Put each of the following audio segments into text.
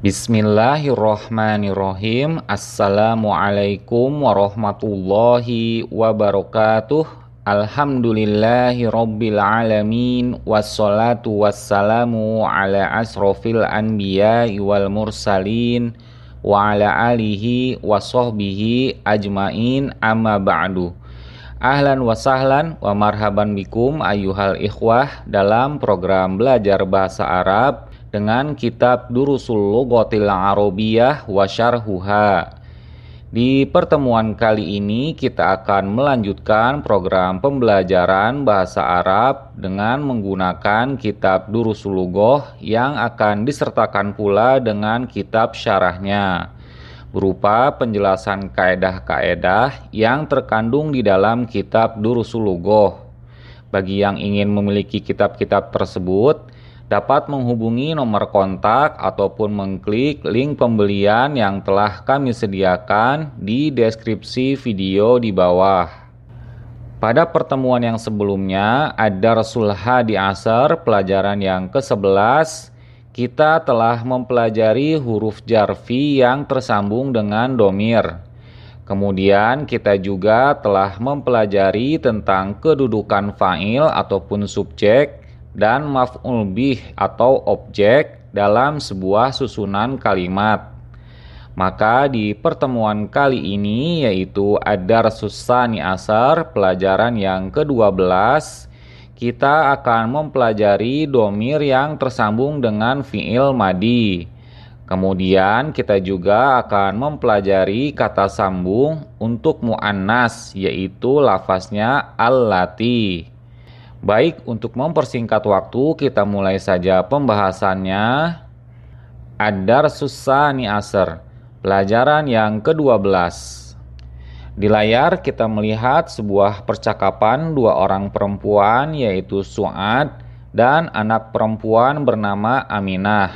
Bismillahirrohmanirrohim. Assalamualaikum warahmatullahi wabarakatuh. Alhamdulillahirabbil alamin. Wassalatu wassalamu ala asrofil anbiya'i wal mursalin wa ala alihi wa sahbihi ajmain, amma ba'du. Ahlan wa sahlan wa marhaban bikum ayyuhal ikhwah dalam program belajar bahasa Arab dengan kitab Durusul Lughatil Arabiyyah wa Syarhuha. Di pertemuan kali ini kita akan melanjutkan program pembelajaran bahasa Arab dengan menggunakan kitab Durusul Lughah yang akan disertakan pula dengan kitab syarahnya, berupa penjelasan kaedah-kaedah yang terkandung di dalam kitab Durusul Lughah. Bagi yang ingin memiliki kitab-kitab tersebut, dapat menghubungi nomor kontak ataupun mengklik link pembelian yang telah kami sediakan di deskripsi video di bawah. Pada pertemuan yang sebelumnya, Ad-Darsul Hadi Ashar, pelajaran yang ke-11, kita telah mempelajari huruf jarfi yang tersambung dengan domir. Kemudian kita juga telah mempelajari tentang kedudukan fa'il ataupun subjek dan maf'ul bih atau objek dalam sebuah susunan kalimat. Maka di pertemuan kali ini, yaitu Ad-Darsus Tsani Ashar, pelajaran yang ke-12, kita akan mempelajari domir yang tersambung dengan fi'il madi. Kemudian kita juga akan mempelajari kata sambung untuk mu'annas, yaitu lafaznya allati. Baik, untuk mempersingkat waktu, kita mulai saja pembahasannya. Ad-Darsus Tsani Ashar, pelajaran yang ke-12. Di layar kita melihat sebuah percakapan dua orang perempuan, yaitu Su'ad dan anak perempuan bernama Aminah,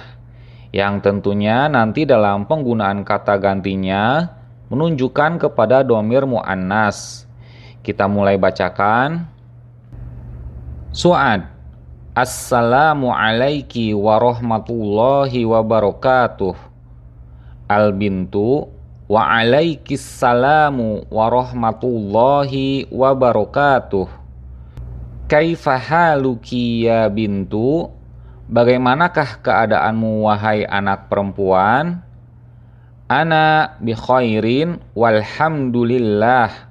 yang tentunya nanti dalam penggunaan kata gantinya menunjukkan kepada domir mu'annas. Kita mulai bacakan. Su'ad: Assalamu alaiki warahmatullahi wabarakatuh. Al-bintu: Wa alaikissalamu warahmatullahi wabarakatuh. Kaifa haluki ya bintu? Bagaimanakah keadaanmu wahai anak perempuan? Ana bi khairin walhamdulillah.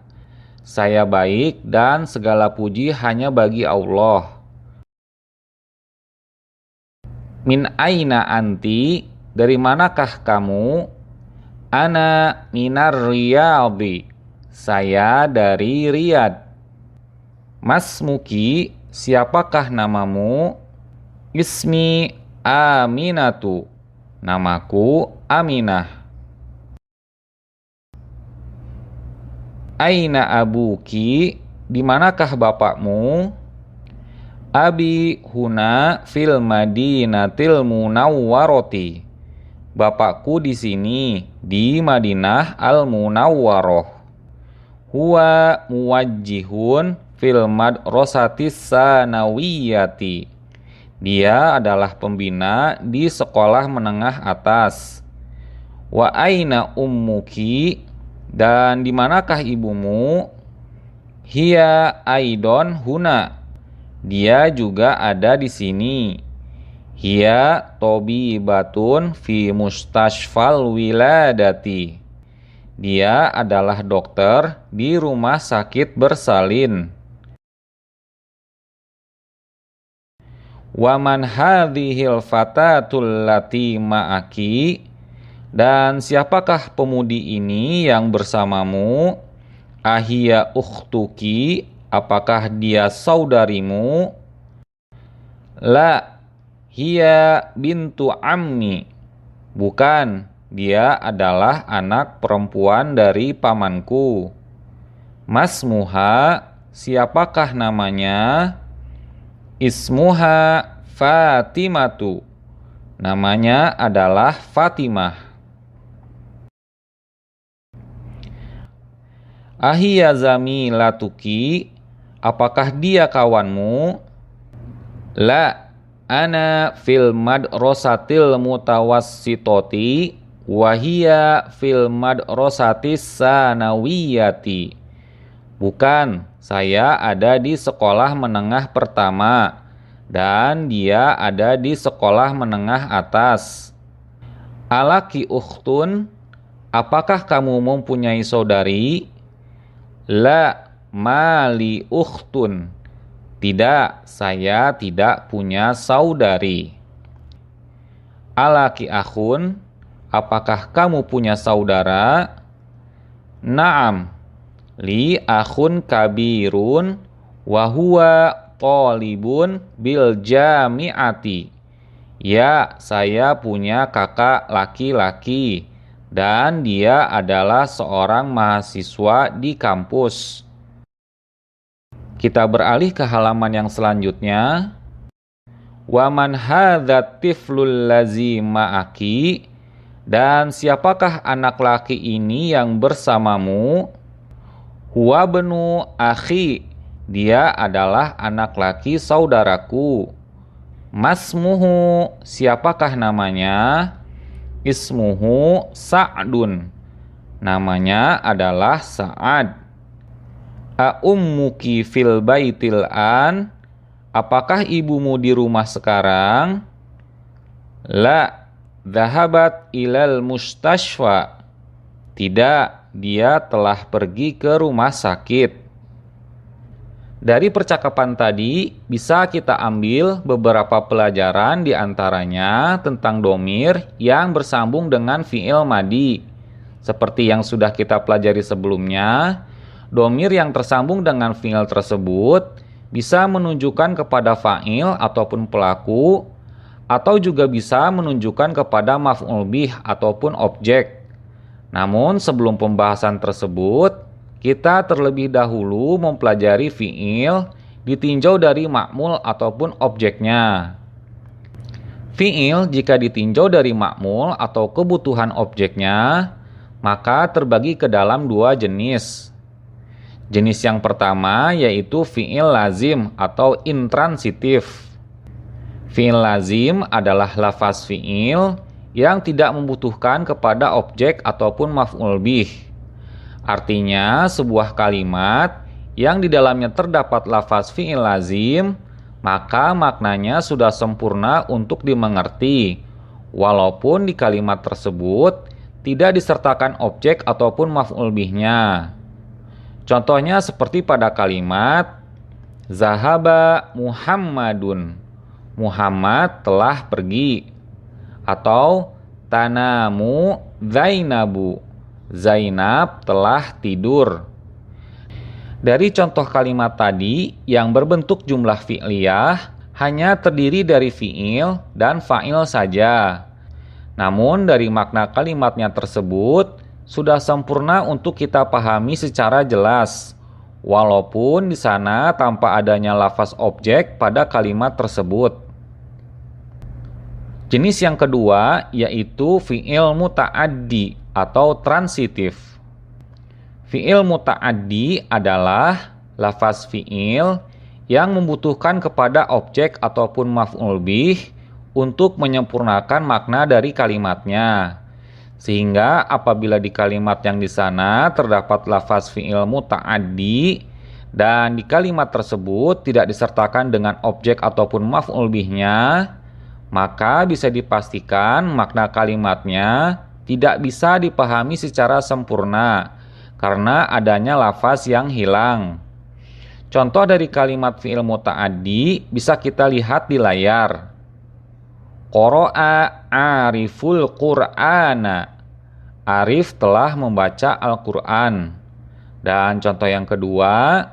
Saya baik dan segala puji hanya bagi Allah. Min aina anti? Dari manakah kamu? Ana minar Riyadhi. Saya dari Riyadh. Masmuki? Siapakah namamu? Ismi Aminatu. Namaku Aminah. Aina abuki? Di manakah bapakmu? Abi huna fil Madinatil Munawwarati. Bapakku di sini, di Madinah Al-Munawwaroh. Huwa muwajjihun fil madrasatis sanawiyati. Dia adalah pembina di sekolah menengah atas. Wa aina ummuki? Dan di manakah ibumu? Hiya aidon huna. Dia juga ada di sini. Hiya tobibatun fi mustashfal wiladati. Dia adalah dokter di rumah sakit bersalin. Wa man hadhil fatatul lati ma'aki? Dan siapakah pemudi ini yang bersamamu? Ahiya ukhtuki? Apakah dia saudarimu? La, hiya bintu ammi. Bukan, dia adalah anak perempuan dari pamanku. Masmuha? Siapakah namanya? Ismuha Fatimatu. Namanya adalah Fatimah. Ahiya zamilatuki? Apakah dia kawanmu? La, Ana fil madrasatil mutawassitoti wahia fil madrasatis sanawiyati. Bukan, saya ada di sekolah menengah pertama dan dia ada di sekolah menengah atas. Alaki ukhtun, apakah kamu mempunyai saudari? La mali ukhtun. Tidak, saya tidak punya saudari. Alaki akhun, apakah kamu punya saudara? Naam, li akhun kabirun wa huwa talibun bil jami'ati. Ya, saya punya kakak laki-laki dan dia adalah seorang mahasiswa di kampus. Kita beralih ke halaman yang selanjutnya. Wa man hadzat tiflul lazi ma'aki, dan siapakah anak laki ini yang bersamamu? Huwa benu akhi, dia adalah anak laki saudaraku. Masmuhu, siapakah namanya? Ismuhu Sa'dun, namanya adalah Sa'ad. Ummuki fil baitil an, apakah ibumu di rumah sekarang? La, dhahabat ilal mustashfa. Tidak, dia telah pergi ke rumah sakit. Dari percakapan tadi bisa kita ambil beberapa pelajaran, di antaranya tentang domir yang bersambung dengan fi'il madi. Seperti yang sudah kita pelajari sebelumnya, domir yang tersambung dengan fi'il tersebut bisa menunjukkan kepada fa'il ataupun pelaku, atau juga bisa menunjukkan kepada maf'ul bih ataupun objek. Namun sebelum pembahasan tersebut, kita terlebih dahulu mempelajari fi'il ditinjau dari ma'mul ataupun objeknya. Fi'il jika ditinjau dari ma'mul atau kebutuhan objeknya, maka terbagi ke dalam dua jenis. Jenis yang pertama yaitu fi'il lazim atau intransitif. Fi'il lazim adalah lafaz fi'il yang tidak membutuhkan kepada objek ataupun maf'ul bih. Artinya sebuah kalimat yang di dalamnya terdapat lafaz fi'il lazim, maka maknanya sudah sempurna untuk dimengerti, walaupun di kalimat tersebut tidak disertakan objek ataupun maf'ul bihnya. Contohnya seperti pada kalimat Zahaba Muhammadun, Muhammad telah pergi. Atau Tanamu Zainabu, Zainab telah tidur. Dari contoh kalimat tadi yang berbentuk jumlah fi'liyah hanya terdiri dari fi'il dan fa'il saja. Namun dari makna kalimatnya tersebut sudah sempurna untuk kita pahami secara jelas, walaupun di sana tanpa adanya lafaz objek pada kalimat tersebut. Jenis yang kedua yaitu fi'il muta'addi atau transitif. Fi'il muta'addi adalah lafaz fi'il yang membutuhkan kepada objek ataupun maf'ul bih untuk menyempurnakan makna dari kalimatnya. Sehingga apabila di kalimat yang di sana terdapat lafaz fi'il muta'addi dan di kalimat tersebut tidak disertakan dengan objek ataupun maf'ul bihnya, maka bisa dipastikan makna kalimatnya tidak bisa dipahami secara sempurna karena adanya lafaz yang hilang. Contoh dari kalimat fi'il muta'addi bisa kita lihat di layar. Qara'a ariful qur'ana, Arif telah membaca Al-Quran. Dan contoh yang kedua,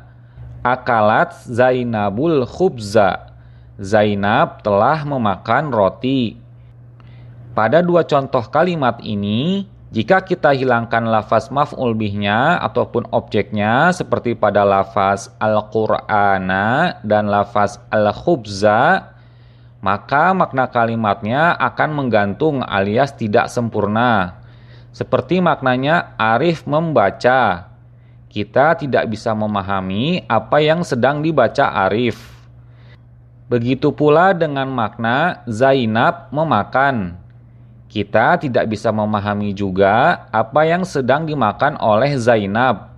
akalat Zainabul khubza, Zainab telah memakan roti. Pada dua contoh kalimat ini, jika kita hilangkan lafaz maf'ul bihnya ataupun objeknya seperti pada lafaz Al-Qur'ana dan lafaz Al-khubza, maka makna kalimatnya akan menggantung alias tidak sempurna. Seperti maknanya Arif membaca. Kita tidak bisa memahami apa yang sedang dibaca Arif. Begitu pula dengan makna Zainab memakan. Kita tidak bisa memahami juga apa yang sedang dimakan oleh Zainab.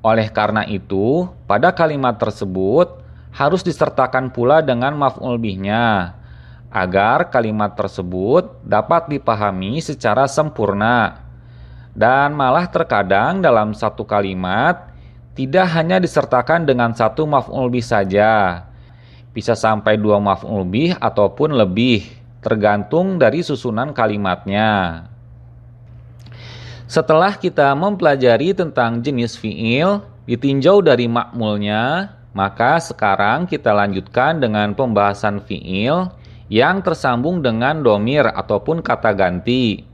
Oleh karena itu, pada kalimat tersebut harus disertakan pula dengan maf'ul bihnya, agar kalimat tersebut dapat dipahami secara sempurna. Dan malah terkadang dalam satu kalimat, tidak hanya disertakan dengan satu maf'ul bih saja. Bisa sampai 2 maf'ul bih ataupun lebih, tergantung dari susunan kalimatnya. Setelah kita mempelajari tentang jenis fi'il, ditinjau dari ma'mulnya, maka sekarang kita lanjutkan dengan pembahasan fi'il yang tersambung dengan domir ataupun kata ganti.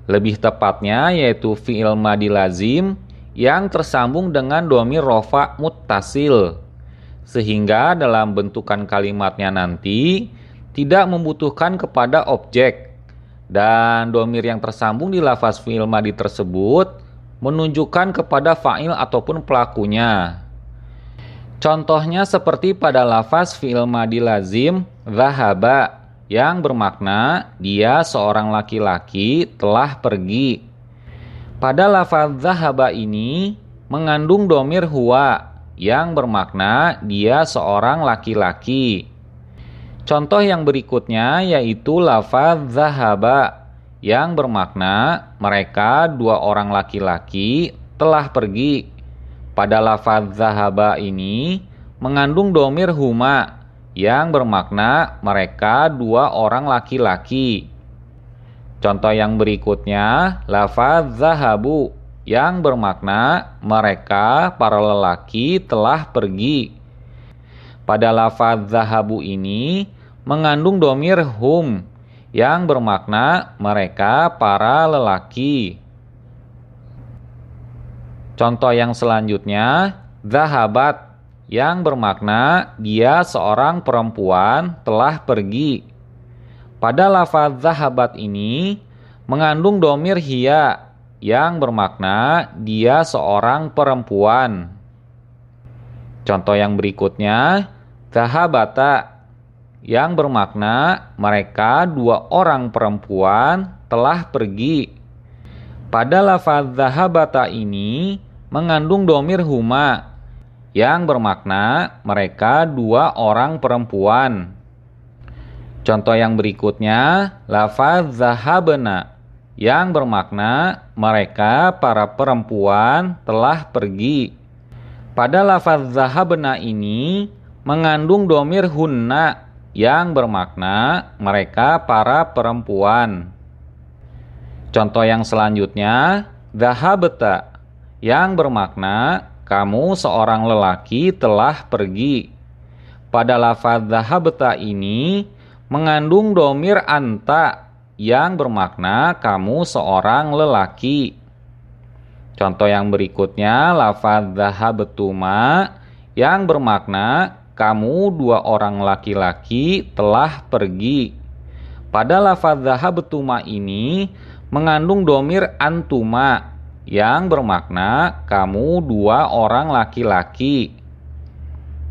Lebih tepatnya yaitu fi'il madi lazim yang tersambung dengan domir rofa muttasil. Sehingga dalam bentukan kalimatnya nanti tidak membutuhkan kepada objek. Dan domir yang tersambung di lafaz fi'il madi tersebut menunjukkan kepada fa'il ataupun pelakunya. Contohnya seperti pada lafaz fi'il madi lazim dhahaba yang bermakna dia seorang laki-laki telah pergi. Pada lafaz dhahaba ini mengandung domir huwa yang bermakna dia seorang laki-laki. Contoh yang berikutnya yaitu lafaz zahaba yang bermakna mereka 2 orang laki-laki telah pergi. Pada lafaz zahaba ini mengandung domir huma yang bermakna mereka 2 orang laki-laki. Contoh yang berikutnya lafaz zahabu yang bermakna mereka para lelaki telah pergi. Pada lafaz zahabu ini mengandung domir hum yang bermakna mereka para lelaki. Contoh yang selanjutnya zahabat yang bermakna dia seorang perempuan telah pergi. Pada lafaz zahabat ini mengandung domir hiya yang bermakna dia seorang perempuan. Contoh yang berikutnya zahabata yang bermakna mereka 2 orang perempuan telah pergi. Pada lafaz zahabata ini mengandung domir huma yang bermakna mereka 2 orang perempuan. Contoh yang berikutnya lafaz zahabna yang bermakna mereka para perempuan telah pergi. Pada lafaz zahabna ini mengandung domir hunna yang bermakna mereka para perempuan. Contoh yang selanjutnya zahabta yang bermakna kamu seorang lelaki telah pergi. Pada lafaz zahabta ini mengandung domir anta yang bermakna kamu seorang lelaki. Contoh yang berikutnya lafaz zahabtuma yang bermakna kamu 2 orang laki-laki telah pergi. Pada lafaz zahabtuma ini mengandung domir antuma yang bermakna kamu 2 orang laki-laki.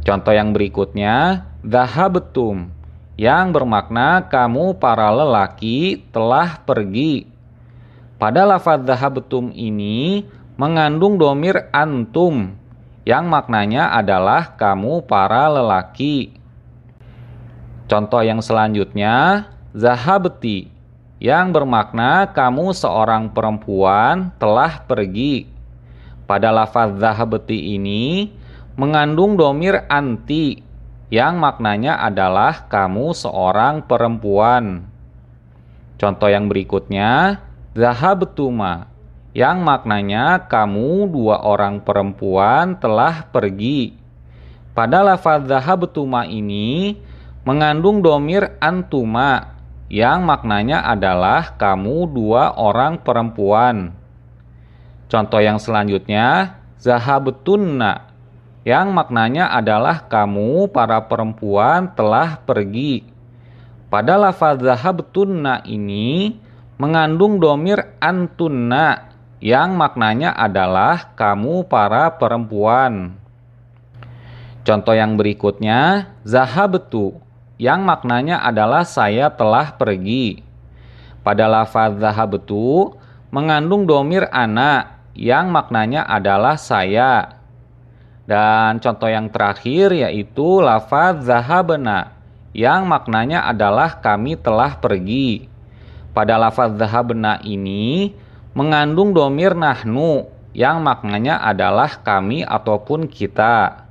Contoh yang berikutnya zahabtum yang bermakna kamu para lelaki telah pergi. Pada lafaz zahabtum ini mengandung domir antum yang maknanya adalah kamu para lelaki. Contoh yang selanjutnya zahabti yang bermakna kamu seorang perempuan telah pergi. Pada lafaz zahabti ini mengandung domir anti yang maknanya adalah kamu seorang perempuan. Contoh yang berikutnya zahabtuma yang maknanya kamu 2 orang perempuan telah pergi. Pada lafaz zahabtuma ini mengandung domir antuma yang maknanya adalah kamu 2 orang perempuan. Contoh yang selanjutnya zahabtunna yang maknanya adalah kamu para perempuan telah pergi. Pada lafaz zahabtunna ini mengandung domir antunna yang maknanya adalah kamu para perempuan. Contoh yang berikutnya zahabtu yang maknanya adalah saya telah pergi. Pada lafaz zahabtu mengandung domir ana yang maknanya adalah saya. Dan contoh yang terakhir yaitu lafaz zahabna yang maknanya adalah kami telah pergi. Pada lafaz zahabna ini mengandung domir nahnu yang maknanya adalah kami ataupun kita.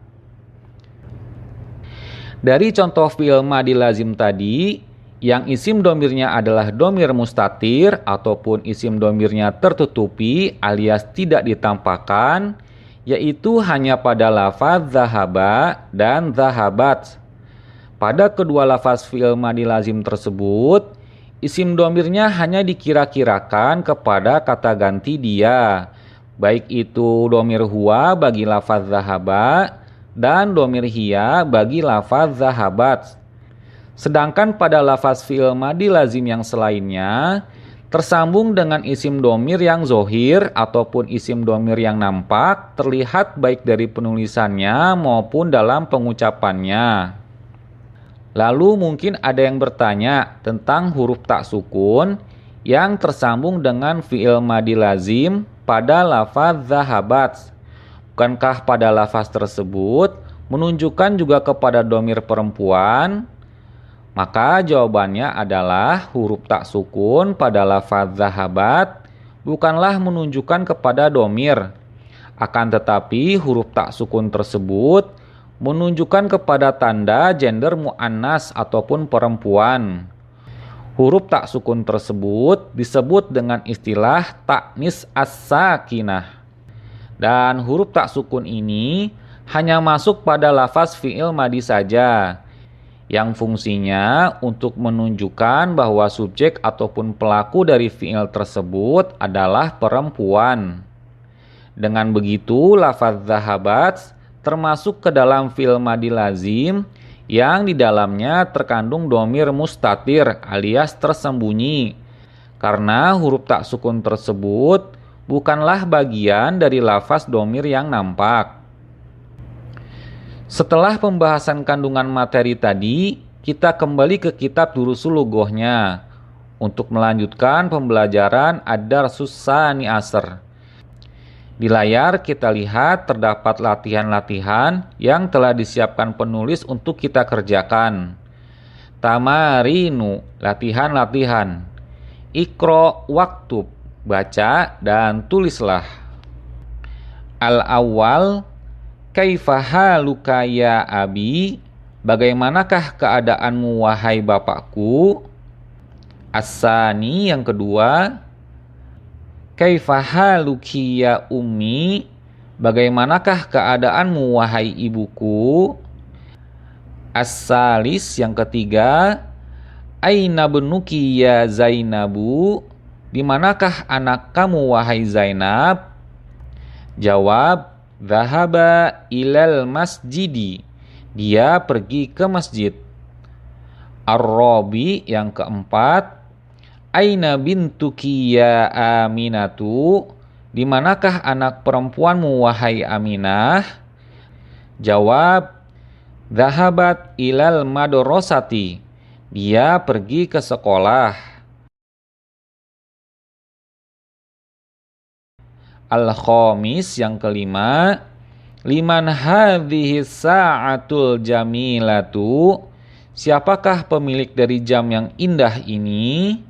Dari contoh fi'il madi lazim tadi, yang isim domirnya adalah domir mustatir ataupun isim domirnya tertutupi alias tidak ditampakkan, yaitu hanya pada lafaz zahaba dan zahabat. Pada kedua lafaz fi'il madi lazim tersebut, isim domirnya hanya dikira-kirakan kepada kata ganti dia, baik itu domir huwa bagi lafaz zahaba dan domir hiya bagi lafaz zahabat. Sedangkan pada lafaz fi'il madi lazim yang selainnya tersambung dengan isim domir yang zohir ataupun isim domir yang nampak terlihat baik dari penulisannya maupun dalam pengucapannya. Lalu mungkin ada yang bertanya tentang huruf tak sukun yang tersambung dengan fi'il madi lazim pada lafaz zahabat. Bukankah pada lafaz tersebut menunjukkan juga kepada domir perempuan? Maka jawabannya adalah huruf tak sukun pada lafaz zahabat bukanlah menunjukkan kepada domir. Akan tetapi huruf tak sukun tersebut menunjukkan kepada tanda gender mu'annas ataupun perempuan. Huruf tak sukun tersebut disebut dengan istilah ta'nis as-sakinah. Dan huruf tak sukun ini hanya masuk pada lafaz fi'il madi saja, yang fungsinya untuk menunjukkan bahwa subjek ataupun pelaku dari fi'il tersebut adalah perempuan. Dengan begitu, lafaz zahabat termasuk ke dalam fi'il madi lazim yang di dalamnya terkandung domir mustatir alias tersembunyi, karena huruf tak sukun tersebut bukanlah bagian dari lafaz domir yang nampak. Setelah pembahasan kandungan materi tadi, kita kembali ke kitab Durusul Lughohnya untuk melanjutkan pembelajaran ad-darsus tsani asyar. Di layar kita lihat terdapat latihan-latihan yang telah disiapkan penulis untuk kita kerjakan. Tamarinu, latihan-latihan. Iqra waktub, baca dan tulislah. Al-awwal, kaifa haluka ya abi, bagaimanakah keadaanmu wahai bapakku? As-sani, yang kedua, kaifa haluki ya ummi, bagaimanakah keadaanmu wahai ibuku? As-salis, yang ketiga, aina benuki ya Zainabu, di manakah anak kamu wahai Zainab? Jawab, dhahaba ilal masjidi, dia pergi ke masjid. Ar-rabi, yang keempat, aina bintuki ya Aminatu, di manakah anak perempuanmu wahai Aminah? Jawab, dhahabat ilal madrasati, dia pergi ke sekolah. Al-khamis, yang kelima, liman hadhihi sa'atul jamilatu, siapakah pemilik dari jam yang indah ini?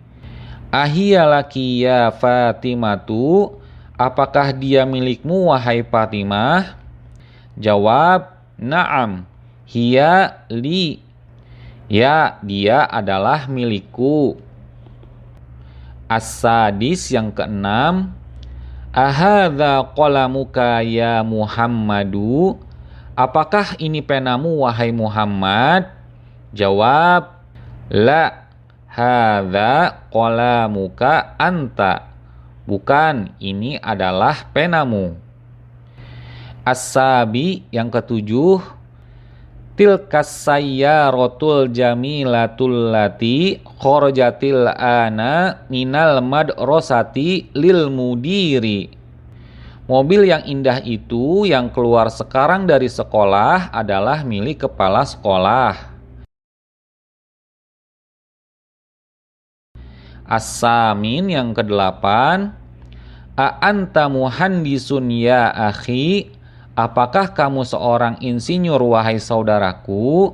Ahiyalaki ya Fatimatu, apakah dia milikmu wahai Fatimah? Jawab, na'am, hiya li, ya dia adalah milikku. As-sadis, yang keenam, ahadza qalamuka ya Muhammadu, apakah ini penamu wahai Muhammad? Jawab, la, hadza qalamuka anta, bukan, ini adalah penamu. As-sabi, yang ketujuh, tilkas sayyaratul jamilatul lati kharajatil ana minal madrasati lil mudiri, mobil yang indah itu yang keluar sekarang dari sekolah adalah milik kepala sekolah. As-samin yang kedelapan, a anta muhandisun ya akhi, apakah kamu seorang insinyur wahai saudaraku?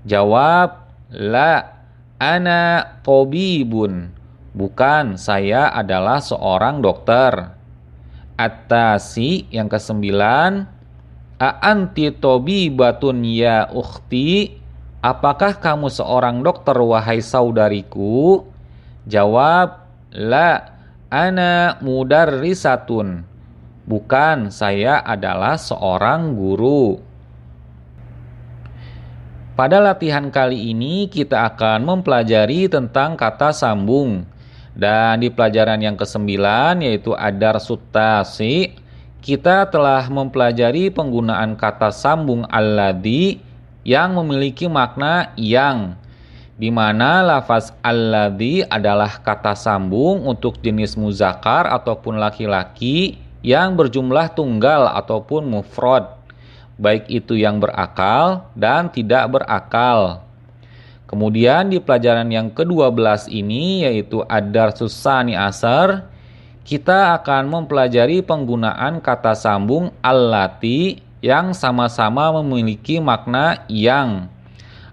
Jawab, la ana tabibun, bukan, saya adalah seorang dokter. At-tasi yang kesembilan, a anti tabibatun ya ukhti, apakah kamu seorang dokter wahai saudariku? Jawab, la ana mudarrisatun, bukan, saya adalah seorang guru. Pada latihan kali ini kita akan mempelajari tentang kata sambung. Dan di pelajaran yang ke-9 yaitu ad-darsut tasi, kita telah mempelajari penggunaan kata sambung alladzi yang memiliki makna yang, di mana lafaz alladzi adalah kata sambung untuk jenis muzakkar ataupun laki-laki yang berjumlah tunggal ataupun mufrad, baik itu yang berakal dan tidak berakal. Kemudian di pelajaran yang ke-12 ini yaitu ad-darsus tsani asar, kita akan mempelajari penggunaan kata sambung allati yang sama-sama memiliki makna yang.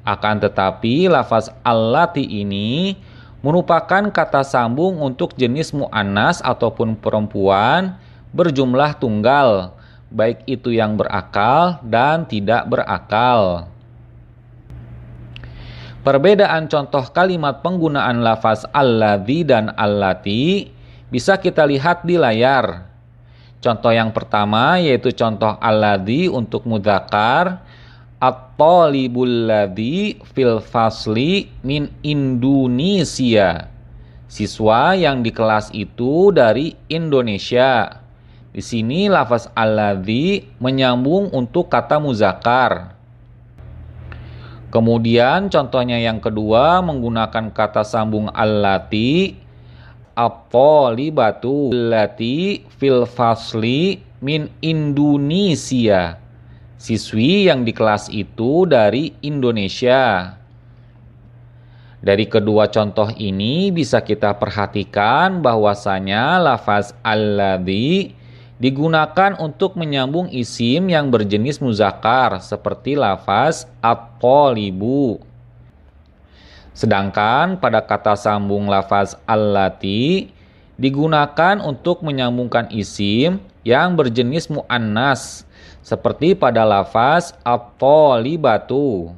Akan tetapi lafaz allati ini merupakan kata sambung untuk jenis mu'annas ataupun perempuan berjumlah tunggal, baik itu yang berakal dan tidak berakal. Perbedaan contoh kalimat penggunaan lafaz alladzi dan allati bisa kita lihat di layar. Contoh yang pertama yaitu contoh alladzi untuk mudzakkar, at-talibul ladzi fil fasli min Indonesia, siswa yang di kelas itu dari Indonesia. Di sini lafaz alladzi menyambung untuk kata muzakkar. Kemudian contohnya yang kedua menggunakan kata sambung allati, at-talibatu allati fil fasli min Indonesia, siswi yang di kelas itu dari Indonesia. Dari kedua contoh ini bisa kita perhatikan bahwasanya lafaz alladzi digunakan untuk menyambung isim yang berjenis muzakkar seperti lafaz at-talibu. Sedangkan pada kata sambung lafaz allati digunakan untuk menyambungkan isim yang berjenis mu'annas seperti pada lafaz at-talibatu.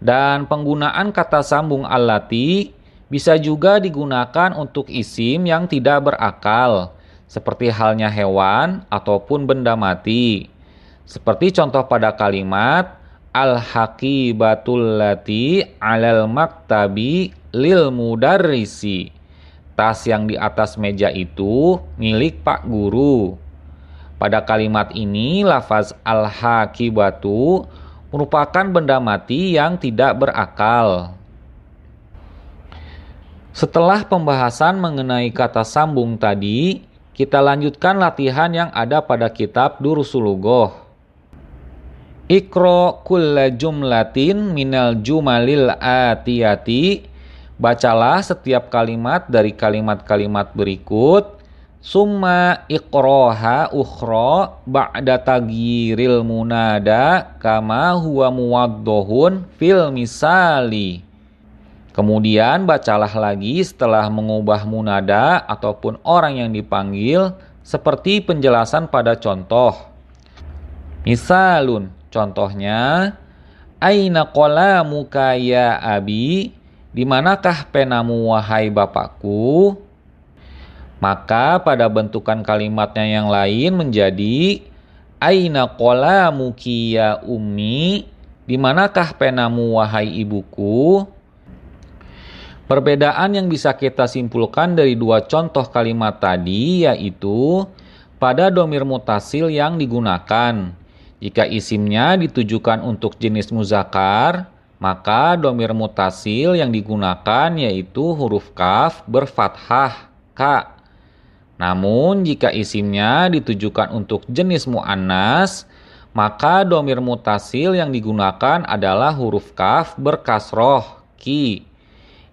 Dan penggunaan kata sambung allati bisa juga digunakan untuk isim yang tidak berakal, seperti halnya hewan ataupun benda mati. Seperti contoh pada kalimat al-haqibatul lati 'alal maktabi lil mudarrisi, tas yang di atas meja itu milik Pak Guru. Pada kalimat ini lafaz al-haqibatu merupakan benda mati yang tidak berakal. Setelah pembahasan mengenai kata sambung tadi, kita lanjutkan latihan yang ada pada kitab Durusul Lughoh. Iqra kulla jumlatin minal jumalil atiyati, bacalah setiap kalimat dari kalimat-kalimat berikut. Summa iqroha ukhra ba'da tagyiril munada kama huwa muwaddohun fil misali. Kemudian bacalah lagi setelah mengubah munada ataupun orang yang dipanggil seperti penjelasan pada contoh. Misalun, contohnya, aina qalamuka ya abi, di manakah penamu wahai bapakku? Maka pada bentukan kalimatnya yang lain menjadi aina qalamuki ya ummi, di manakah penamu wahai ibuku? Perbedaan yang bisa kita simpulkan dari dua contoh kalimat tadi yaitu pada domir mutasil yang digunakan. Jika isimnya ditujukan untuk jenis muzakkar, maka domir mutasil yang digunakan yaitu huruf kaf berfathah ka. Namun jika isimnya ditujukan untuk jenis mu'annas, maka domir mutasil yang digunakan adalah huruf kaf berkasroh ki.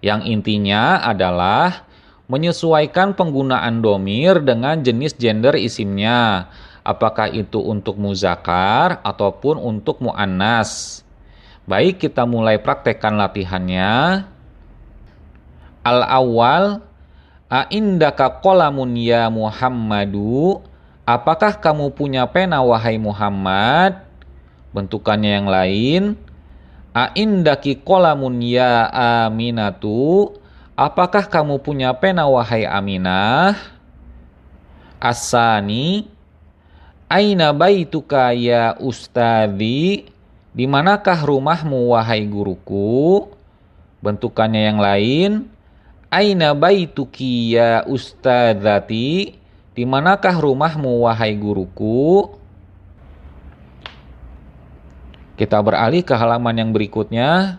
Yang intinya adalah menyesuaikan penggunaan domir dengan jenis gender isimnya. Apakah itu untuk muzakkar ataupun untuk muannas. Baik, kita mulai praktekkan latihannya. Al-awwal, a'indaka qalamun ya Muhammadu? Apakah kamu punya pena wahai Muhammad? Bentukannya yang lain. A'indaki qalamun ya Aminatu? Apakah kamu punya pena wahai Aminah? Asani, aina baituka ya ustadzi? Di manakah rumahmu wahai guruku? Bentukannya yang lain. Aina baituki ya ustadzati? Di manakah rumahmu wahai guruku? Kita beralih ke halaman yang berikutnya.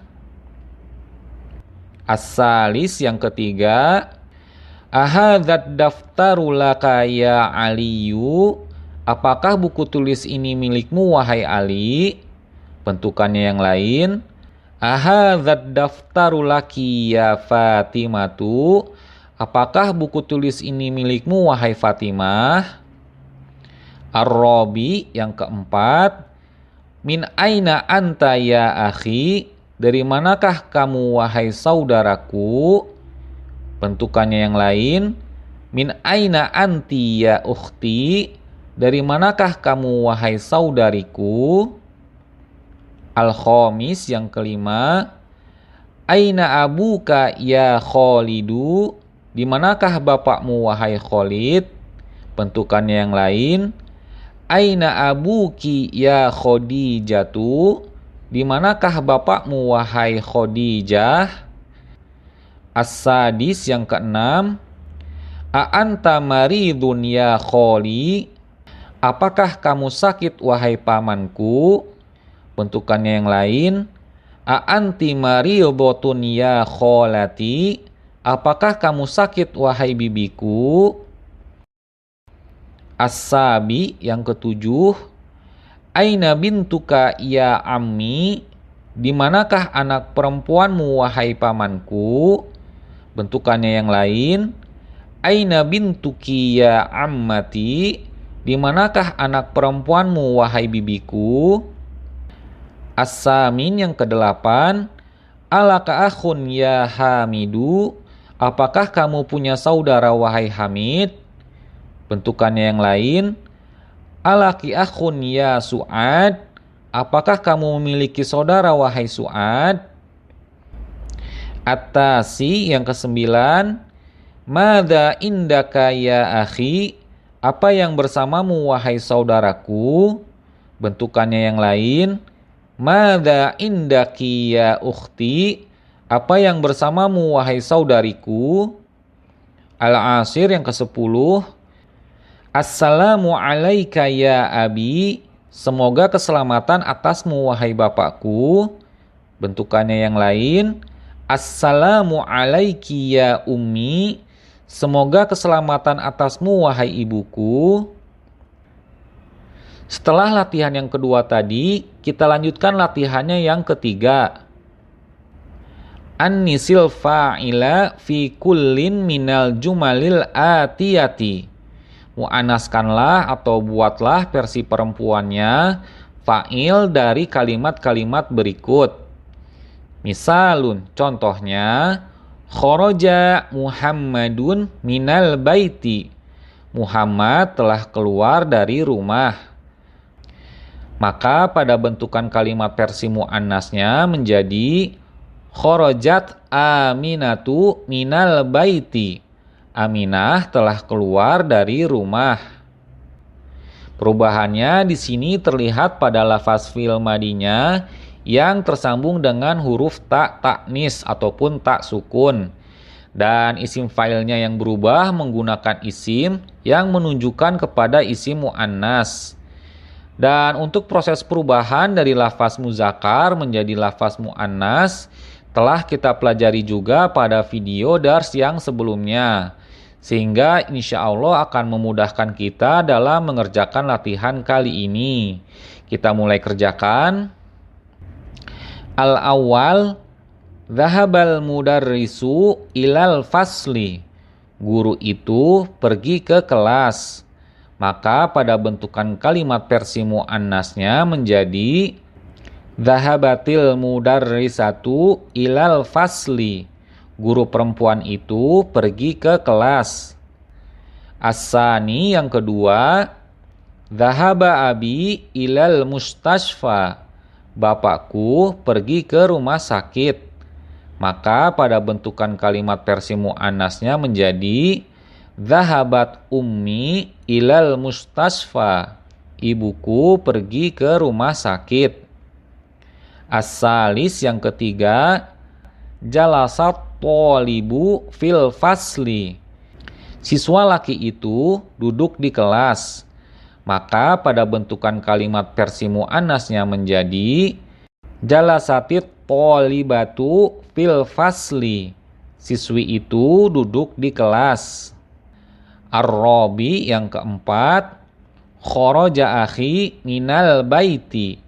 As-salis yang ketiga. Ahadzat daftaru laka ya Aliyu? Apakah buku tulis ini milikmu wahai Ali? Bentukannya yang lain. Ahadzat daftaru laki ya Fatimatu? Apakah buku tulis ini milikmu wahai Fatimah? Ar-Rabi yang keempat. Min aina anta ya akhi? Dari manakah kamu wahai saudaraku? Bentukannya yang lain. Min aina anti ya ukhti? Dari manakah kamu wahai saudariku? Al-Khamis yang kelima. Aina abuka ya Khalidu? Di manakah bapakmu wahai Khalid? Bentukannya yang lain. Aina abuki ya Khadijatu? Di manakah bapakmu wahai Khadijah? As-sadis yang keenam. A'anta maridun ya kholi? Apakah kamu sakit wahai pamanku? Bentukannya yang lain. A'anti maridotun ya kholati? Apakah kamu sakit wahai bibiku? As-sabi yang ketujuh. Aina bintuka ya ammi? Di manakah anak perempuanmu wahai pamanku? Bentukannya yang lain. Aina bintuki ya ammati? Di manakah anak perempuanmu wahai bibiku? As-samin yang kedelapan. Alaka akhun ya Hamidu? Apakah kamu punya saudara wahai Hamid? Bentukannya yang lain. Alaki akhun ya Su'ad? Apakah kamu memiliki saudara wahai Su'ad? At-tasi yang kesembilan. Madza indaka ya akhi? Apa yang bersamamu wahai saudaraku? Bentukannya yang lain. Madza indaki ya ukhti? Apa yang bersamamu wahai saudariku? Al-asir yang ke-10. Assalamu alaika ya abi? Semoga keselamatan atasmu wahai bapakku. Bentukannya yang lain. Assalamu alaiki ya ummi? Semoga keselamatan atasmu wahai ibuku. Setelah latihan yang kedua tadi, kita lanjutkan latihannya yang ketiga. An-nisil fa'ila fi kullin minal jumalil atiyati. Mu'anaskanlah atau buatlah versi perempuannya fa'il dari kalimat-kalimat berikut. Misalun, contohnya, kharaja Muhammadun minal baiti. Muhammad telah keluar dari rumah. Maka pada bentukan kalimat versi muannasnya menjadi kharajat Aminatu minal baiti. Aminah telah keluar dari rumah. Perubahannya di sini terlihat pada lafaz fi'il madinya yang tersambung dengan huruf ta ta'nis ataupun ta sukun. Dan isim fa'ilnya yang berubah menggunakan isim yang menunjukkan kepada isim mu'annas. Dan untuk proses perubahan dari lafaz muzakkar menjadi lafaz mu'annas telah kita pelajari juga pada video dars yang sebelumnya. Sehingga insya Allah akan memudahkan kita dalam mengerjakan latihan kali ini. Kita mulai kerjakan. Al-awwal, Dhahabal mudarrisu ilal fasli. Guru itu pergi ke kelas. Maka pada bentukan kalimat versi muannasnya menjadi dhahabatil mudarrisatu ilal fasli. Guru perempuan itu pergi ke kelas. As-sani yang kedua, dhahaba abi ilal mustashfa. Bapakku pergi ke rumah sakit. Maka pada bentukan kalimat versi muannasnya menjadi dhahabat ummi ilal mustashfa. Ibuku pergi ke rumah sakit. As-salis yang ketiga, jalasat thalibu fil fasli. Siswa laki itu duduk di kelas. Maka pada bentukan kalimat versi muannasnya menjadi jalasatit thalibatu fil fasli. Siswi itu duduk di kelas. Ar-rabi yang keempat, kharaja akhi minal baiti.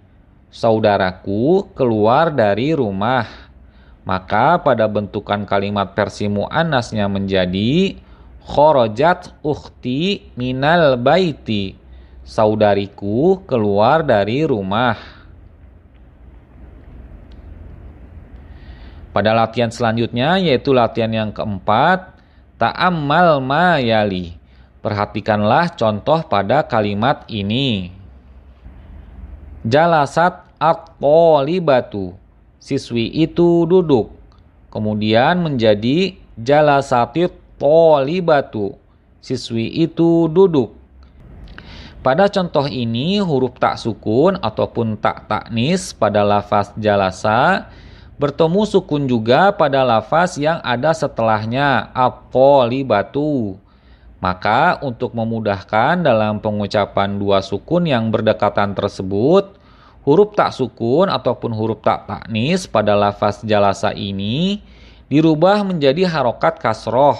Saudaraku keluar dari rumah. Maka pada bentukan kalimat versi muannasnya menjadi kharajat ukhti minal baiti. Saudariku keluar dari rumah. Pada latihan selanjutnya yaitu latihan yang keempat, ta'ammal ma yali. Perhatikanlah contoh pada kalimat ini. Jalasat at-thalibatu. Siswi itu duduk. Kemudian menjadi jalasatit thalibatu. Siswi itu duduk. Pada contoh ini huruf tak sukun ataupun tak taknis pada lafaz jalasa bertemu sukun juga pada lafaz yang ada setelahnya at-thalibatu. Maka untuk memudahkan dalam pengucapan dua sukun yang berdekatan tersebut, huruf tak sukun ataupun huruf tak taknis pada lafaz jalasa ini dirubah menjadi harokat kasroh.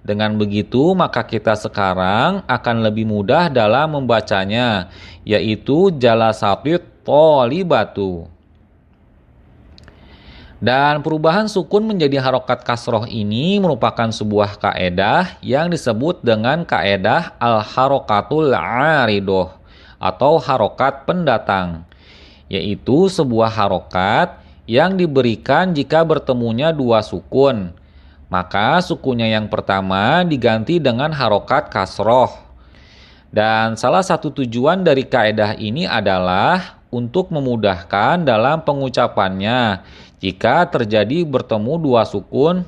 Dengan begitu maka kita sekarang akan lebih mudah dalam membacanya, yaitu jalasatit thalibatu. Dan perubahan sukun menjadi harokat kasroh ini merupakan sebuah kaedah yang disebut dengan kaedah al-harokatul aridoh atau harokat pendatang, yaitu sebuah harokat yang diberikan jika bertemunya dua sukun. Maka sukunnya yang pertama diganti dengan harokat kasroh. Dan salah satu tujuan dari kaedah ini adalah untuk memudahkan dalam pengucapannya jika terjadi bertemu dua sukun.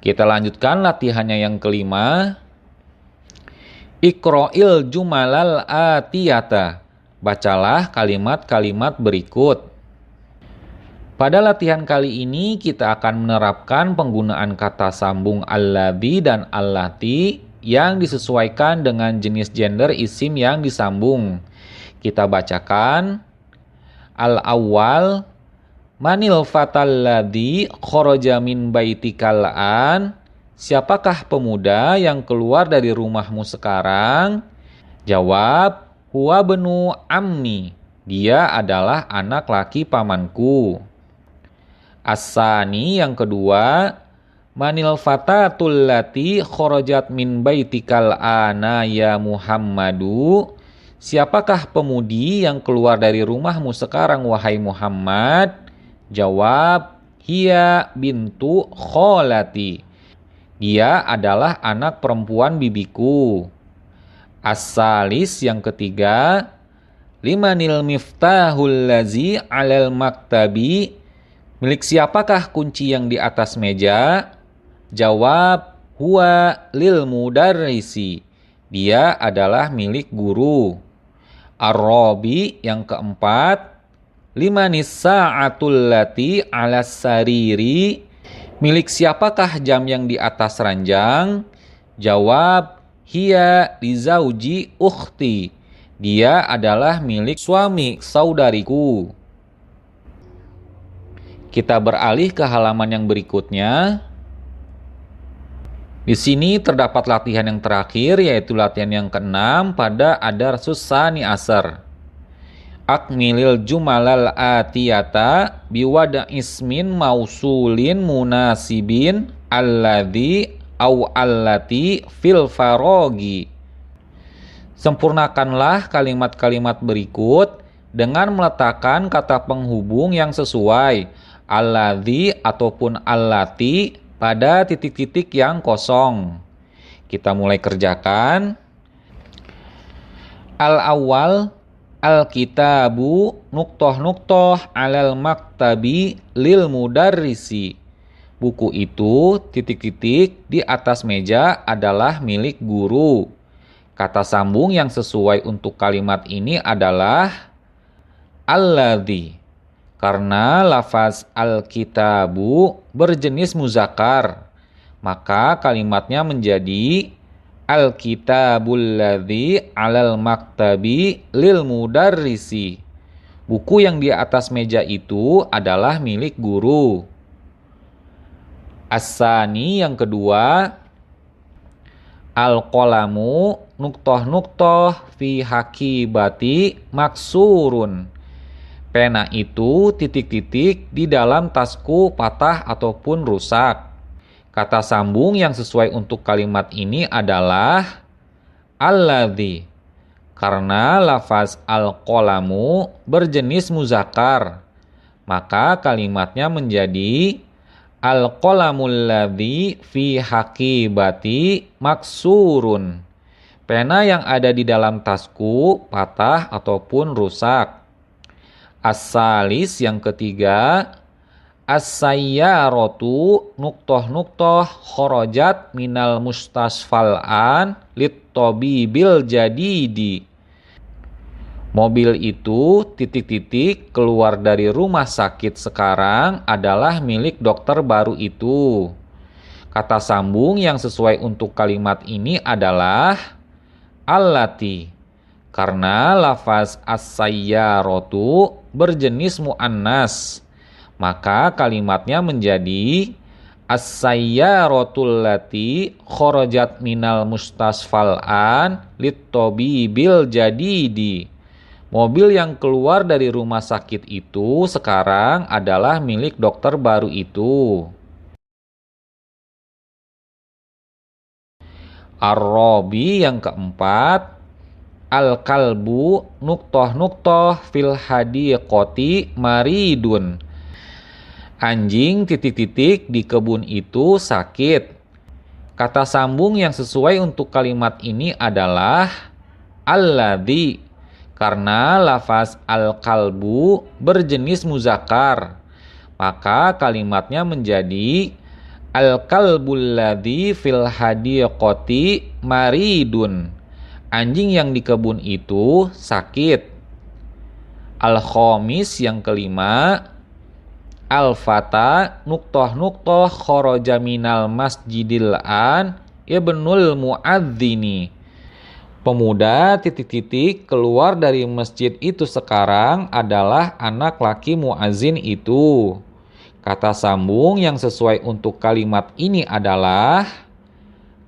Kita lanjutkan latihannya yang kelima. Iqra'il jumalal atiyata. Bacalah kalimat-kalimat berikut. Pada latihan kali ini kita akan menerapkan penggunaan kata sambung alladzi dan allati yang disesuaikan dengan jenis gender isim yang disambung. Kita bacakan. Al-awwal, manil fatal ladzi kharaja min baitikal an. Siapakah pemuda yang keluar dari rumahmu sekarang? Jawab, huwa benu ammi. Dia adalah anak laki pamanku. As-sani yang kedua, manil fatatul lati kharajat min baitikal ana ya Muhammadu. Siapakah pemudi yang keluar dari rumahmu sekarang wahai Muhammad? Jawab, hiya bintu kholati. Dia adalah anak perempuan bibiku. As-salis yang ketiga, limanil miftahul lazi alal maktabi. Milik siapakah kunci yang di atas meja? Jawab, huwa lil mudarrisi. Dia adalah milik guru. Ar-rabi yang keempat, limanis sa'atul lati alas sariri. Milik siapakah jam yang di atas ranjang? Jawab, hiya lizauji ukhti. Dia adalah milik suami saudariku. Kita beralih ke halaman yang berikutnya. Di sini terdapat latihan yang terakhir, yaitu latihan yang keenam pada adarsus tsani asar. Akmilil jumalal atiyata biwada ismin mausulin munasibin alladhi au allati fil farogi. Sempurnakanlah kalimat-kalimat berikut dengan meletakkan kata penghubung yang sesuai alladhi ataupun allati pada titik-titik yang kosong. Kita mulai kerjakan. Al-awwal al-kitabu nuktoh-nuktoh alal maktabi lil mudarrisi. Buku itu titik-titik di atas meja adalah milik guru. Kata sambung yang sesuai untuk kalimat ini adalah alladzi. Karena lafaz al-kitabu berjenis muzakkar, maka kalimatnya menjadi al-kitabul ladzi 'alal maktabi lil mudarrisi. Buku yang di atas meja itu adalah milik guru. As-sani yang kedua, al-qalamu nuktoh-nuktoh fi hakibati maksurun. Pena itu titik-titik di dalam tasku patah ataupun rusak. Kata sambung yang sesuai untuk kalimat ini adalah alladzi. Karena lafaz al-qalamu berjenis muzakkar, maka kalimatnya menjadi al-qalamul ladzi fi hakibati maksurun. Pena yang ada di dalam tasku patah ataupun rusak. As-salis yang ketiga, as-sayyaratu nuktoh-nuktoh khorojat minal mustasfal'an lit-tobibil jadidi. Mobil itu titik-titik keluar dari rumah sakit sekarang adalah milik dokter baru itu. Kata sambung yang sesuai untuk kalimat ini adalah allati. Karena lafaz as-sayyaratu berjenis mu'annas, maka kalimatnya menjadi as-sayyaratul lati kharajat minal mustasfal'an lit-tobibil jadidi. Mobil yang keluar dari rumah sakit itu sekarang adalah milik dokter baru itu. Ar-rabi yang keempat, al-kalbu nuktoh-nuktoh fil hadiqoti maridun. Anjing titik-titik di kebun itu sakit. Kata sambung yang sesuai untuk kalimat ini adalah alladzi. Karena lafaz al-kalbu berjenis muzakkar, maka kalimatnya menjadi al-kalbul ladzi fil hadiqoti maridun. Anjing yang di kebun itu sakit. Al-khamis yang kelima, al-fata nuktoh-nuktoh kharaja minal masjidil an ibnul muadzini. Pemuda titik-titik keluar dari masjid itu sekarang adalah anak laki muazin itu. Kata sambung yang sesuai untuk kalimat ini adalah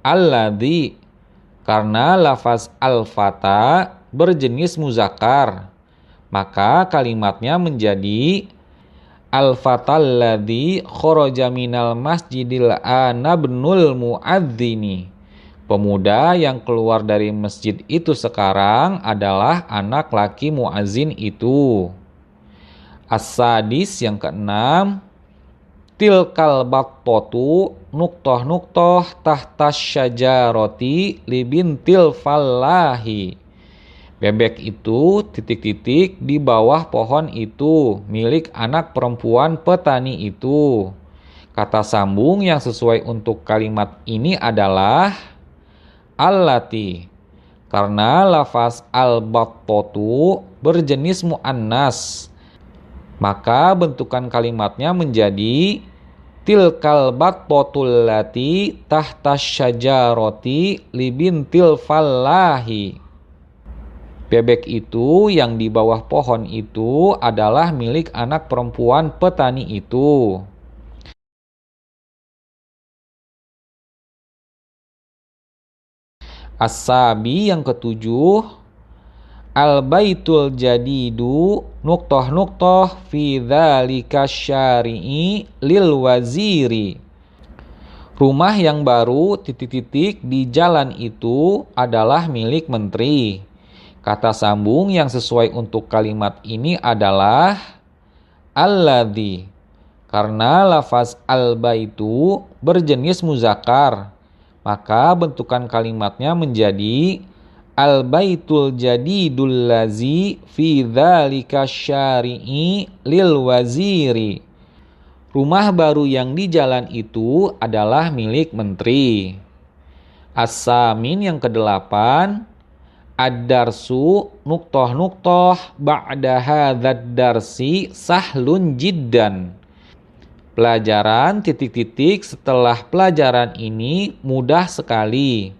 alladzi. Karena lafaz al-fata berjenis muzakkar, maka kalimatnya menjadi al-fatal ladzi kharaja minal masjidil ana ibnul muadzini. Pemuda yang keluar dari masjid itu sekarang adalah anak laki muazin itu. As-sadis yang keenam, tilkal battatu nuktoh-nuktoh tahtas syajaroti libintil fallahi. Bebek itu titik-titik di bawah pohon itu milik anak perempuan petani itu. Kata sambung yang sesuai untuk kalimat ini adalah allati. Karena lafaz al-battatu berjenis mu'annas, maka bentukan kalimatnya menjadi tilkal battatul lati tahtas syajaroti libintil fallahi. Bebek itu yang di bawah pohon itu adalah milik anak perempuan petani itu. As-sabi yang ketujuh, Al-baitul jadidu nuqtoh fi dzalika syari'i lil waziri. Rumah yang baru di jalan itu adalah milik menteri. Kata sambung yang sesuai untuk kalimat ini adalah alladzi. Karena lafaz al-baitu berjenis muzakkar, maka bentukan kalimatnya menjadi al-baitul jadidul lazi fi dzalika syari'i lil waziri. Rumah baru yang di jalan itu adalah milik menteri. As-samin yang kedelapan, ad-darsu nuqtoh ba'da hadzal darsi sahlun jiddan. Pelajaran setelah pelajaran ini mudah sekali.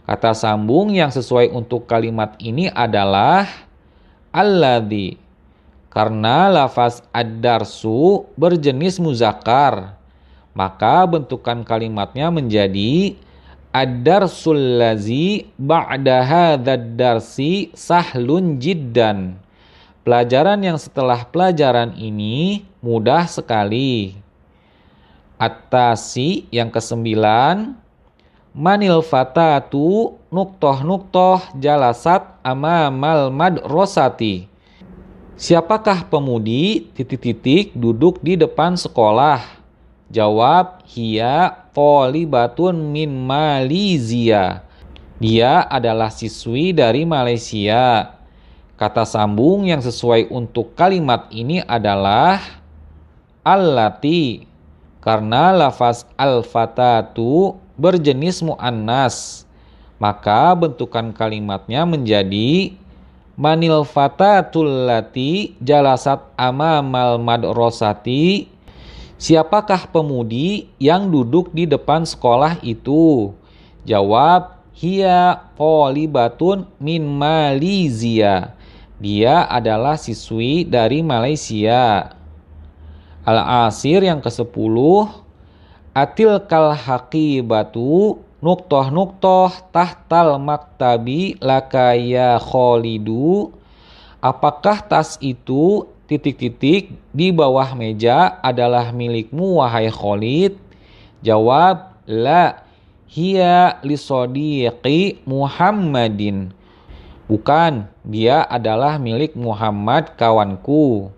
Kata sambung yang sesuai untuk kalimat ini adalah alladzi. Karena lafaz ad-darsu berjenis muzakkar, maka bentukan kalimatnya menjadi ad-darsul lazi ba'da hadzal darsi sahlun jiddan. Pelajaran yang setelah pelajaran ini mudah sekali. At-tasi yang kesembilan, manil fatatu nuqtoh jalasat amamal madrasati. Siapakah pemudi duduk di depan sekolah? Jawab, hiya thalibatun min Malaysia. Dia adalah siswi dari Malaysia. Kata sambung yang sesuai untuk kalimat ini adalah allati. Karena lafaz al-fatatu berjenis mu'annas, maka bentukan kalimatnya menjadi manil fatatul lati jalasat amamal madrasati. Siapakah pemudi yang duduk di depan sekolah itu? Jawab, hiya thalibatun min Malaysia. Dia adalah siswi dari Malaysia. Al-asir yang ke-10, atil kal haqibatu nuqtoh tahtal maktabi lakaya kholidu. Apakah tas itu di bawah meja adalah milikmu wahai Khalid? Jawab, la, hiya li sodiqi Muhammadin. Bukan, dia adalah milik Muhammad kawanku.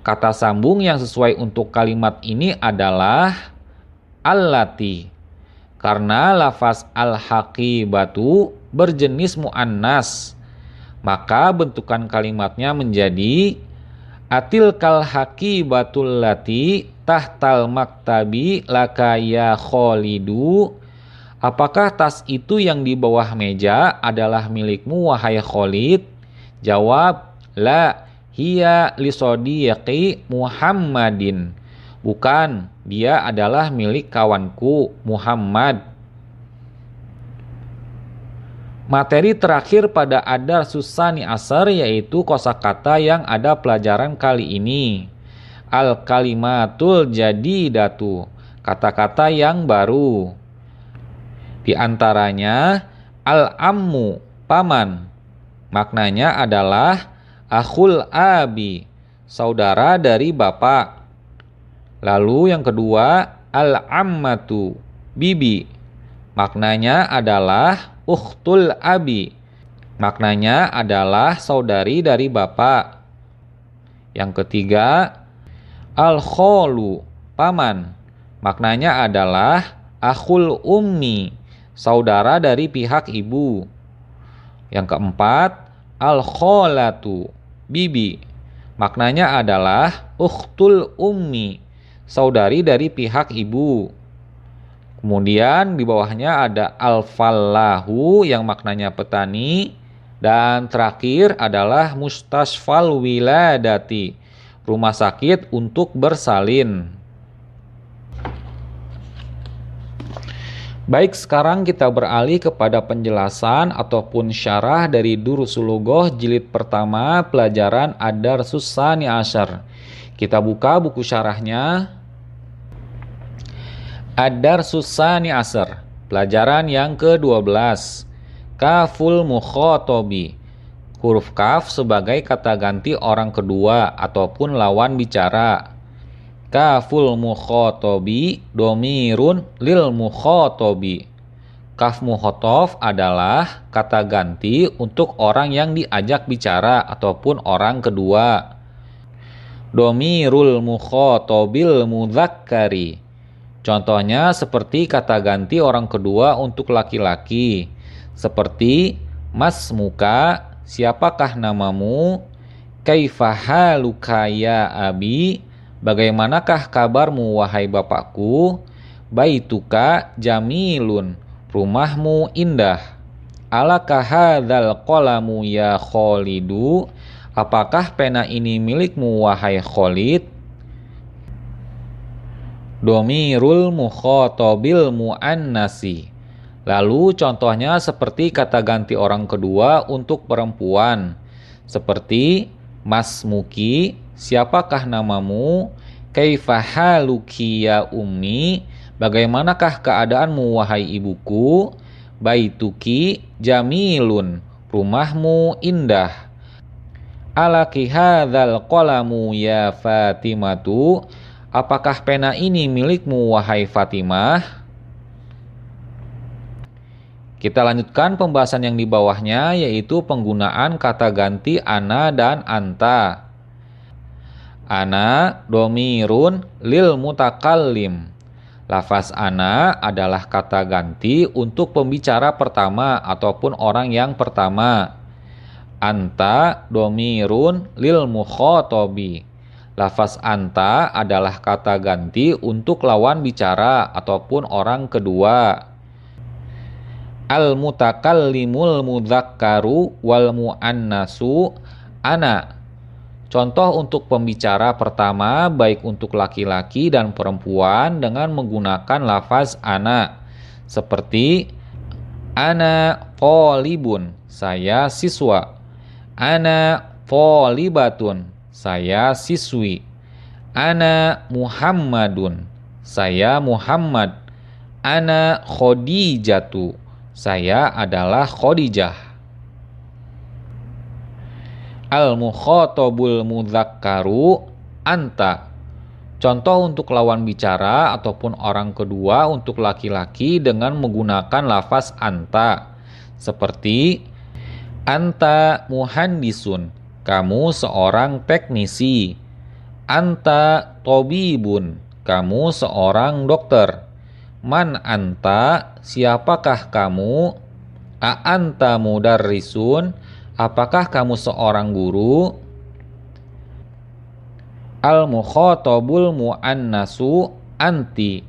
Kata sambung yang sesuai untuk kalimat ini adalah allati. Karena lafaz al-haqibatu berjenis mu'annas, maka bentukan kalimatnya menjadi atil kal haqibatul lati tahtal maktabi lakaya kholidu. Apakah tas itu yang di bawah meja adalah milikmu wahai Khalid? Jawab, la, hiya li sodiqi Muhammadin. Bukan, dia adalah milik kawanku Muhammad. Materi terakhir pada ad-darsus tsani asyar yaitu kosakata yang ada pelajaran kali ini. Al-kalimatul jadidatu, kata-kata yang baru. Di antaranya al-ammu, paman. Maknanya adalah akhul abi, saudara dari bapak. Lalu yang kedua, al-ammatu, bibi. Maknanya adalah ukhtul abi. Maknanya adalah saudari dari bapak. Yang ketiga, al-kholu, paman. Maknanya adalah akhul ummi, saudara dari pihak ibu. Yang keempat, al-kholatu, bibi. Maknanya adalah ukhtul ummi, saudari dari pihak ibu. Kemudian di bawahnya ada al-fallahu yang maknanya petani. Dan terakhir adalah mustasfal wiladati, rumah sakit untuk bersalin. Baik, sekarang kita beralih kepada penjelasan ataupun syarah dari Durusul Lughoh jilid pertama pelajaran ad-darsus tsani asyar. Kita buka buku syarahnya. Ad-darsus tsani asyar, pelajaran yang ke-12. Kaful mukhatobi, Huruf kaf sebagai kata ganti orang kedua ataupun lawan bicara. Kaful mukhotobi domirun lil mukhotobi. Kaf mukhotob adalah kata ganti untuk orang yang diajak bicara ataupun orang kedua. Domirul mukhotobil mudzakkari. Contohnya seperti kata ganti orang kedua untuk laki-laki. Seperti mas muka, siapakah namamu? Kaifahaluka ya abi? Bagaimanakah kabarmu wahai bapakku? Baituka jamilun, rumahmu indah. Alaka hadzal qalamu ya Kholidu? Apakah pena ini milikmu wahai Khalid? Domirul mukhotobil muannasi. Lalu contohnya seperti kata ganti orang kedua untuk perempuan. Seperti mas muki, siapakah namamu? Kaifahaluki ya ummi? Bagaimanakah keadaanmu wahai ibuku? Baituki jamilun, rumahmu indah. Alaki hadzal qalamu ya Fatimatu? Apakah pena ini milikmu wahai Fatimah? Kita lanjutkan pembahasan yang di bawahnya, yaitu penggunaan kata ganti ana dan anta. Ana domirun lil mutakallim. Lafaz ana adalah kata ganti untuk pembicara pertama ataupun orang yang pertama. Anta domirun lil mukhotobi. Lafaz anta adalah kata ganti untuk lawan bicara ataupun orang kedua. Al-mutakallimul mudzakkaru wal muannasu ana. Contoh untuk pembicara pertama baik untuk laki-laki dan perempuan dengan menggunakan lafaz ana. Seperti ana thalibun, saya siswa. Ana thalibatun, saya siswi. Ana Muhammadun, saya Muhammad. Ana Khadijatu, saya adalah Khadijah. Al-mukhotabul mudzakkaru anta. Contoh untuk lawan bicara ataupun orang kedua untuk laki-laki dengan menggunakan lafaz anta. Seperti anta muhandisun, kamu seorang teknisi. Anta tobibun, kamu seorang dokter. Man anta, siapakah kamu? A anta mudarrisun, apakah kamu seorang guru? Al-mukhotabul muannasu anti.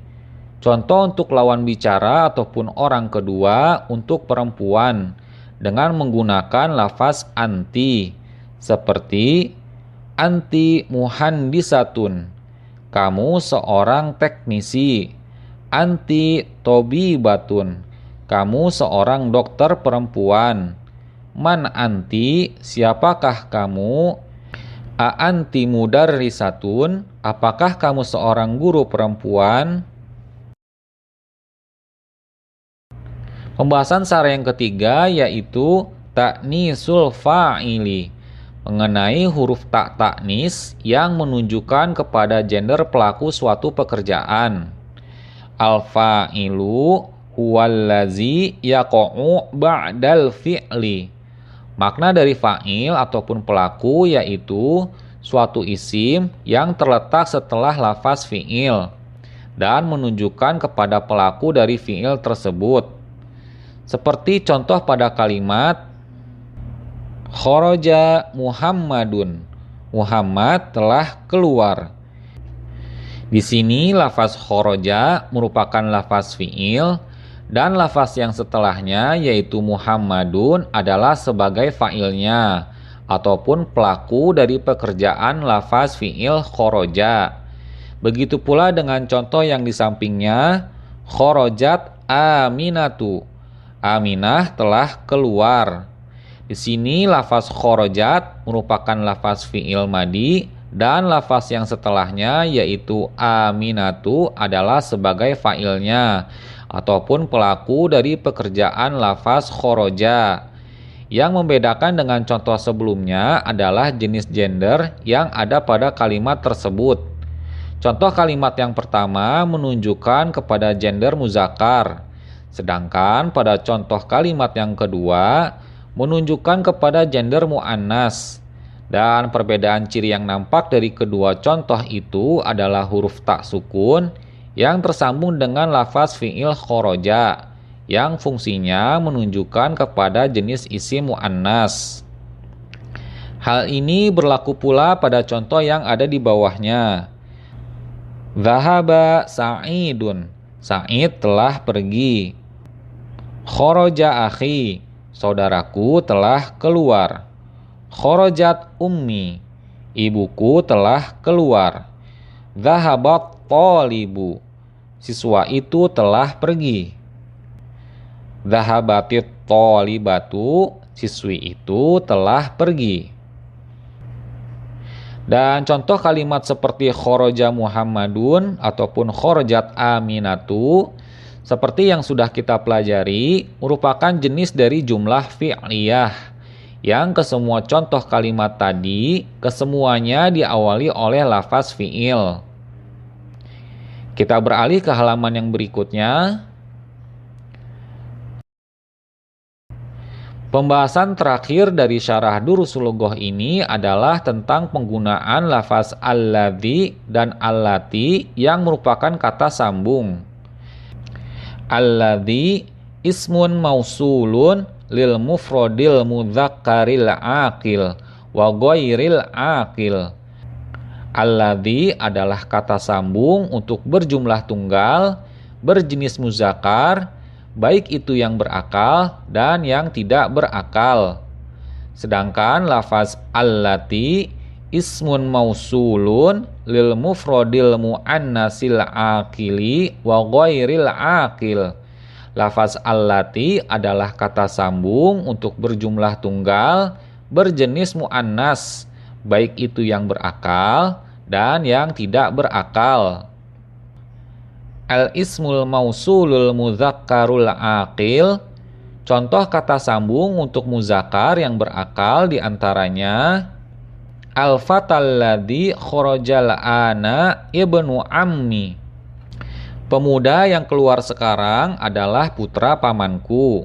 Contoh untuk lawan bicara ataupun orang kedua untuk perempuan dengan menggunakan lafaz anti. Seperti anti muhandisatun, kamu seorang teknisi. Anti tobibatun, kamu seorang dokter perempuan. Man anti, siapakah kamu? A anti mudarrisatun, apakah kamu seorang guru perempuan? Pembahasan syarat yang ketiga yaitu ta'nisul fa'ili, mengenai huruf ta ta'nis yang menunjukkan kepada gender pelaku suatu pekerjaan. Al-fa'ilu huwallazi yaqa'u ba'dal fi'li. Makna dari fa'il ataupun pelaku yaitu suatu isim yang terletak setelah lafaz fi'il dan menunjukkan kepada pelaku dari fi'il tersebut. Seperti contoh pada kalimat kharaja Muhammadun, Muhammad telah keluar. Di sini lafaz kharaja merupakan lafaz fi'il dan lafaz yang setelahnya yaitu Muhammadun adalah sebagai fa'ilnya ataupun pelaku dari pekerjaan lafaz fi'il kharaja. Begitu pula dengan contoh yang di sampingnya, kharajat Aminatu, Aminah telah keluar. Di sini lafaz kharajat merupakan lafaz fi'il madi dan lafaz yang setelahnya yaitu Aminatu adalah sebagai fa'ilnya ataupun pelaku dari pekerjaan lafaz kharaja. Yang membedakan dengan contoh sebelumnya adalah jenis gender yang ada pada kalimat tersebut. Contoh kalimat yang pertama menunjukkan kepada gender muzakkar, sedangkan pada contoh kalimat yang kedua menunjukkan kepada gender muannas. Dan perbedaan ciri yang nampak dari kedua contoh itu adalah huruf ta sukun yang tersambung dengan lafaz fi'il khoroja yang fungsinya menunjukkan kepada jenis isim muannas. Hal ini berlaku pula pada contoh yang ada di bawahnya. Dhahaba Sa'idun, Sa'id telah pergi. Khoroja akhi, saudaraku telah keluar. Khorojat ummi, ibuku telah keluar. Dhahabat talibu, siswa itu telah pergi. Dhahabatit talibatu, siswi itu telah pergi. Dan contoh kalimat seperti khoroja Muhammadun ataupun khorojat Aminatu, seperti yang sudah kita pelajari, merupakan jenis dari jumlah fi'liyah yang kesemua contoh kalimat tadi kesemuanya diawali oleh lafaz fi'il. Kita beralih ke halaman yang berikutnya. Pembahasan terakhir dari syarah Durusul Lugah ini adalah tentang penggunaan lafaz alladzi dan allati yang merupakan kata sambung. Alladzi ismun mausulun lil mufrodil mudzakkaril aqil wa ghairil aqil. Alladzi adalah kata sambung untuk berjumlah tunggal, berjenis muzakkar, baik itu yang berakal dan yang tidak berakal. Sedangkan lafaz allati ismun mausulun lil mufrodil muannasil aqili wa ghairil aqil. Lafaz allati adalah kata sambung untuk berjumlah tunggal, berjenis muannas, baik itu yang berakal dan yang tidak berakal. Al-ismul mausulul mudzakkarul aqil, contoh kata sambung untuk muzakkar yang berakal diantaranya al-fatal ladzi khorajal ana ibnu ammi. Pemuda yang keluar sekarang adalah putra pamanku.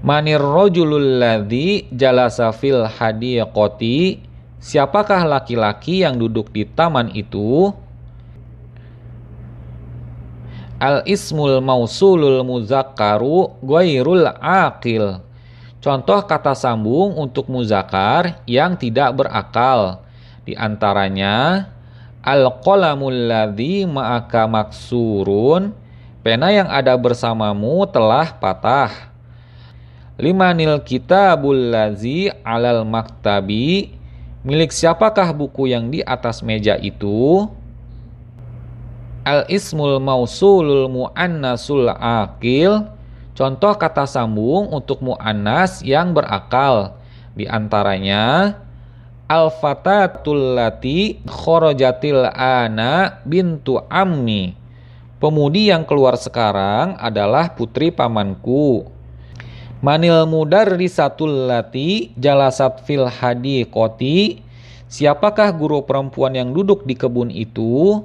Manir rajulul ladzi jalasa fil hadiqati, siapakah laki-laki yang duduk di taman itu? Al-ismul mausulul muzakkaru ghairul aqil, contoh kata sambung untuk muzakkar yang tidak berakal, diantaranya al-qalamul ladzi ma'aka maksurun, pena yang ada bersamamu telah patah. Limanil kitabul ladzi alal maktabi, milik siapakah buku yang di atas meja itu? Al-ismul mausulul muannasul aqil, contoh kata sambung untuk muannas yang berakal, diantaranya al-fatatul lati khorojatil ana bintu ammi, pemudi yang keluar sekarang adalah putri pamanku. Manil mudarrisatul lati jalasat fil hadiqati, siapakah guru perempuan yang duduk di kebun itu?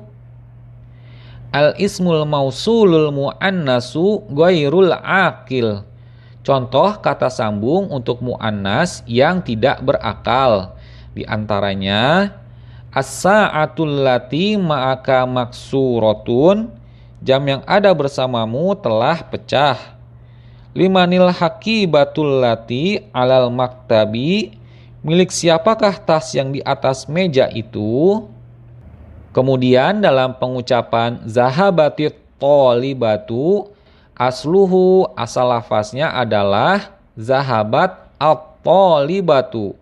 Al-ismul mausulul muannasu ghairul aqil, contoh kata sambung untuk muannas yang tidak berakal, diantaranya as-sa'atul lati ma'aka maksuratun, jam yang ada bersamamu telah pecah. Limanil haqibatul lati alal maktabi, milik siapakah tas yang di atas meja itu? Kemudian dalam pengucapan zahabatit thalibatu, asluhu, asal lafaznya adalah zahabat at-thalibatu.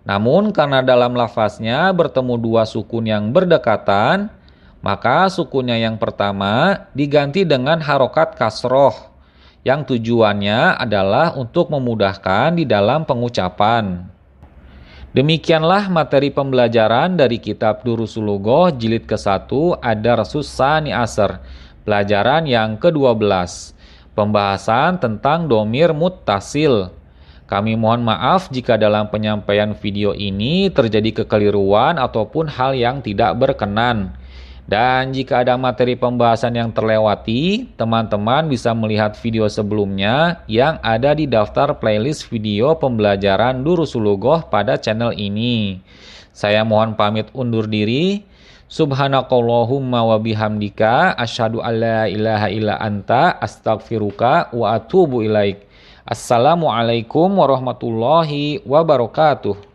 Namun karena dalam lafaznya bertemu dua sukun yang berdekatan, maka sukunnya yang pertama diganti dengan harokat kasroh, yang tujuannya adalah untuk memudahkan di dalam pengucapan. Demikianlah materi pembelajaran dari kitab Durusul Lugah jilid ke-1 ad-darsus tsani asyar, pelajaran yang ke-12, pembahasan tentang domir muttasil. Kami mohon maaf jika dalam penyampaian video ini terjadi kekeliruan ataupun hal yang tidak berkenan. Dan jika ada materi pembahasan yang terlewati, teman-teman bisa melihat video sebelumnya yang ada di daftar playlist video pembelajaran Durusul Lughoh pada channel ini. Saya mohon pamit undur diri. Subhanakallahumma wa bihamdika asyhadu alla ilaha illa anta astaghfiruka wa atubu ilaik. Assalamualaikum warahmatullahi wabarakatuh.